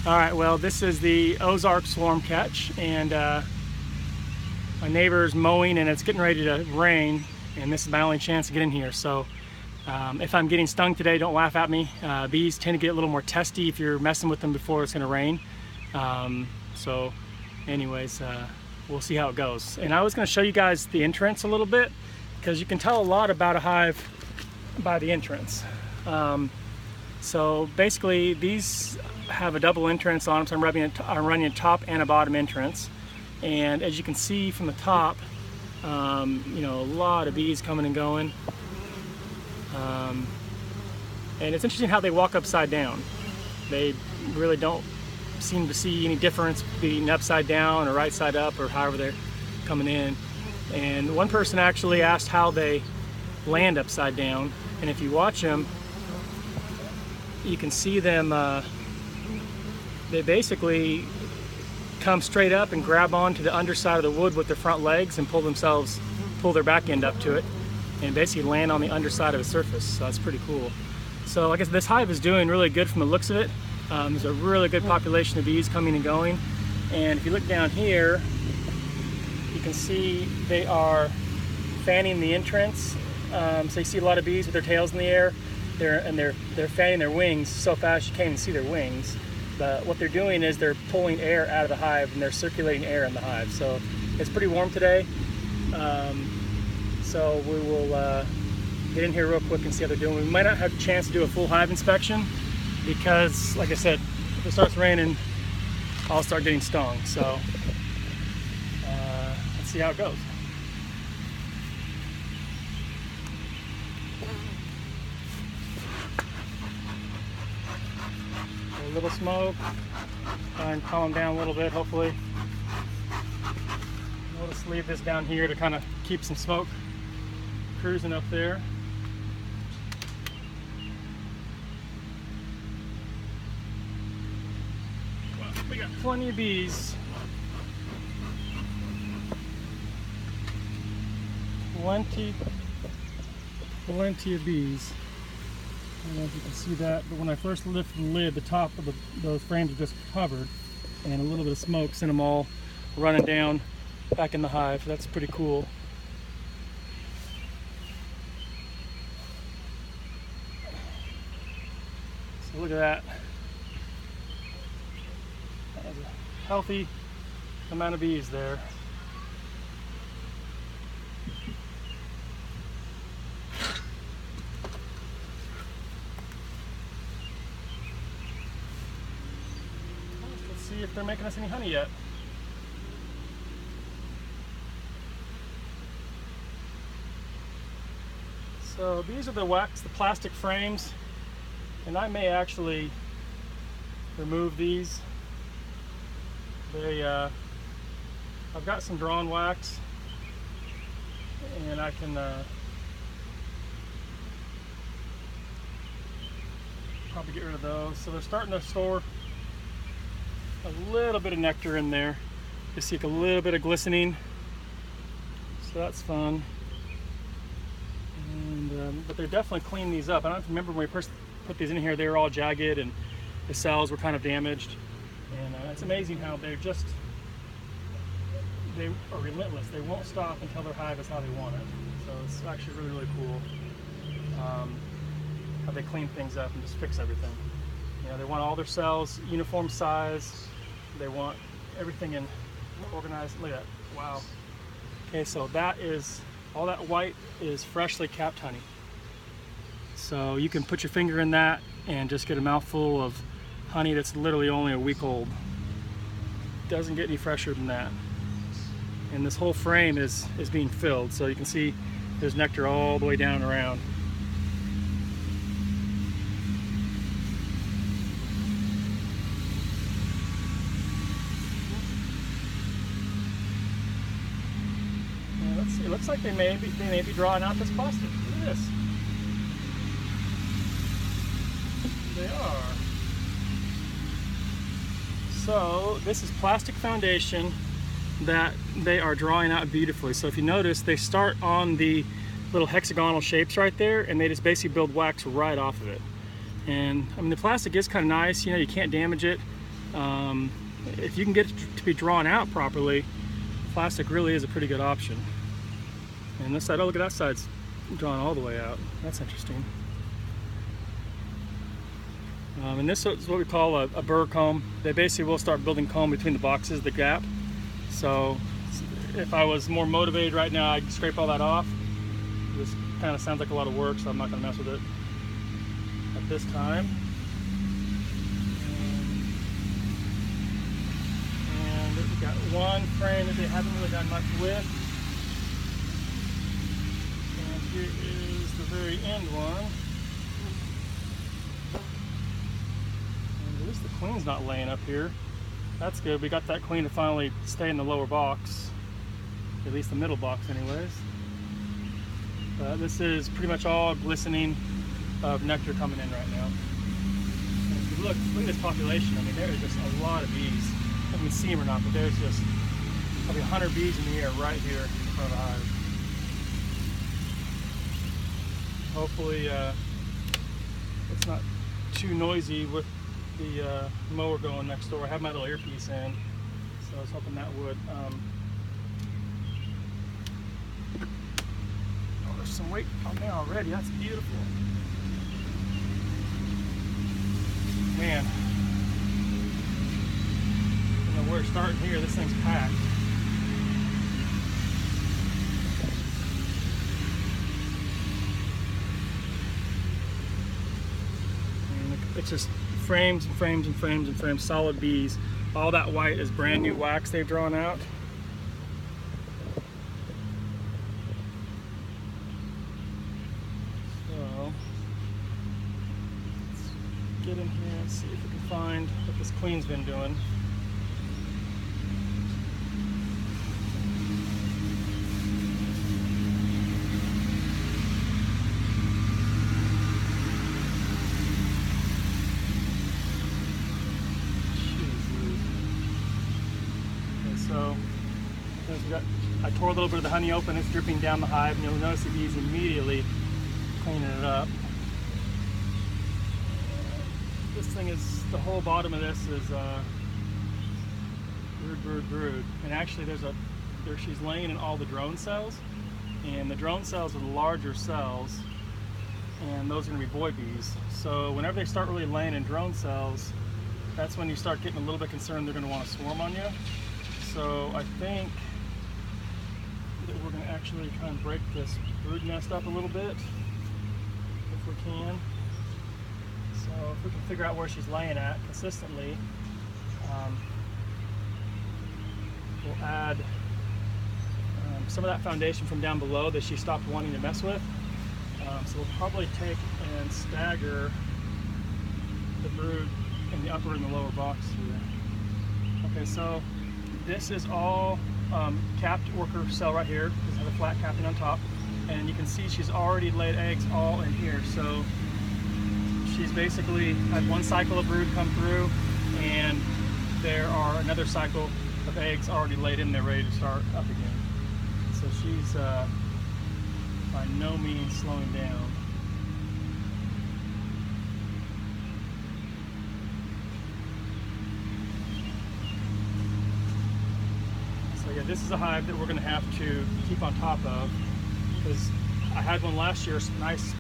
All right, well, this is the Ozark swarm catch, and my neighbor's mowing and it's getting ready to rain, and this is my only chance to get in here. So if I'm getting stung today, don't laugh at me. Bees tend to get a little more testy if you're messing with them before it's gonna rain. So anyways, we'll see how it goes. And I was gonna show you guys the entrance a little bit, because you can tell a lot about a hive by the entrance. So basically these have a double entrance on them, so I'm running a top and a bottom entrance. And as you can see from the top, you know, a lot of bees coming and going. And it's interesting how they walk upside down. They really don't seem to see any difference being upside down or right side up or however they're coming in. And one person actually asked how they land upside down, and if you watch them, you can see them, they basically come straight up and grab onto the underside of the wood with their front legs and pull their back end up to it, and basically land on the underside of the surface. So that's pretty cool. So I guess this hive is doing really good from the looks of it. There's a really good population of bees coming and going. And if you look down here, you can see they are fanning the entrance. So you see a lot of bees with their tails in the air. They're fanning their wings so fast you can't even see their wings. But what they're doing is they're pulling air out of the hive, and they're circulating air in the hive. So it's pretty warm today. So we will get in here real quick and see how they're doing. We might not have a chance to do a full hive inspection because, like I said, if it starts raining, I'll start getting stung. So let's see how it goes. A little smoke, try and calm down a little bit, hopefully. We'll just leave this down here to kind of keep some smoke cruising up there. Well, we got plenty of bees. Plenty of bees. I don't know if you can see that, but when I first lifted the lid, the top of those frames are just covered, and a little bit of smoke sent them all running down back in the hive. So that's pretty cool. So look at that. That's a healthy amount of bees there. See if they're making us any honey yet. So these are the plastic frames, and I may actually remove these. I've got some drawn wax, and I can probably get rid of those. So they're starting to store a little bit of nectar in there. You see a little bit of glistening, so that's fun. And, but they're definitely cleaning these up. I don't remember when we first put these in here, they were all jagged and the cells were kind of damaged. And it's amazing how they are relentless. They won't stop until their hive is how they want it. So it's actually really, really cool how they clean things up and just fix everything. You know, they want all their cells uniform size. They want everything in organized. Look at that. Wow. Okay, so that is, all that white is freshly capped honey. So you can put your finger in that and just get a mouthful of honey that's literally only a week old. Doesn't get any fresher than that. And this whole frame is being filled. So you can see there's nectar all the way down and around. It looks like they may be drawing out this plastic. Look at this. They are. So this is plastic foundation that they are drawing out beautifully. So if you notice, they start on the little hexagonal shapes right there, and they just basically build wax right off of it. And I mean, the plastic is kind of nice, you know, you can't damage it. If you can get it to be drawn out properly, plastic really is a pretty good option. And this side, oh look at that side's drawn all the way out. That's interesting. And this is what we call a burr comb. They basically will start building comb between the boxes, the gap. So if I was more motivated right now, I'd scrape all that off. This kind of sounds like a lot of work, so I'm not going to mess with it at this time. And we've got one frame that they haven't really done much with. And here is the very end one. And at least the queen's not laying up here. That's good. We got that queen to finally stay in the lower box. At least the middle box anyways. This is pretty much all glistening of nectar coming in right now. And if you look at this population, I mean, there is just a lot of bees. I don't know if you can see them or not, but there's just probably 100 bees in the air right here in front of the hive. Hopefully it's not too noisy with the mower going next door. I have my little earpiece in, so I was hoping that would. Some weight on there already. That's beautiful. Man, I don't know where it's starting here. This thing's packed. And it's just frames and frames and frames and frames, solid bees. All that white is brand new wax they've drawn out. Get in here and see if we can find what this queen's been doing. Okay, so I tore a little bit of the honey open. It's dripping down the hive, and you'll notice the bees immediately cleaning it up. This thing is, the whole bottom of this is brood. And actually she's laying in all the drone cells. And the drone cells are the larger cells. And those are gonna be boy bees. So whenever they start really laying in drone cells, that's when you start getting a little bit concerned they're gonna wanna swarm on you. So I think that we're gonna actually try and break this brood nest up a little bit, if we can. So if we can figure out where she's laying at consistently, we'll add some of that foundation from down below that she stopped wanting to mess with. So we'll probably take and stagger the brood in the upper and the lower box here. Okay, so this is all capped worker cell right here. This has a flat capping on top. And you can see she's already laid eggs all in here. So she's basically had one cycle of brood come through, and there are another cycle of eggs already laid in there ready to start up again. So she's by no means slowing down. So yeah, this is a hive that we're going to have to keep on top of, because I had one last year, nice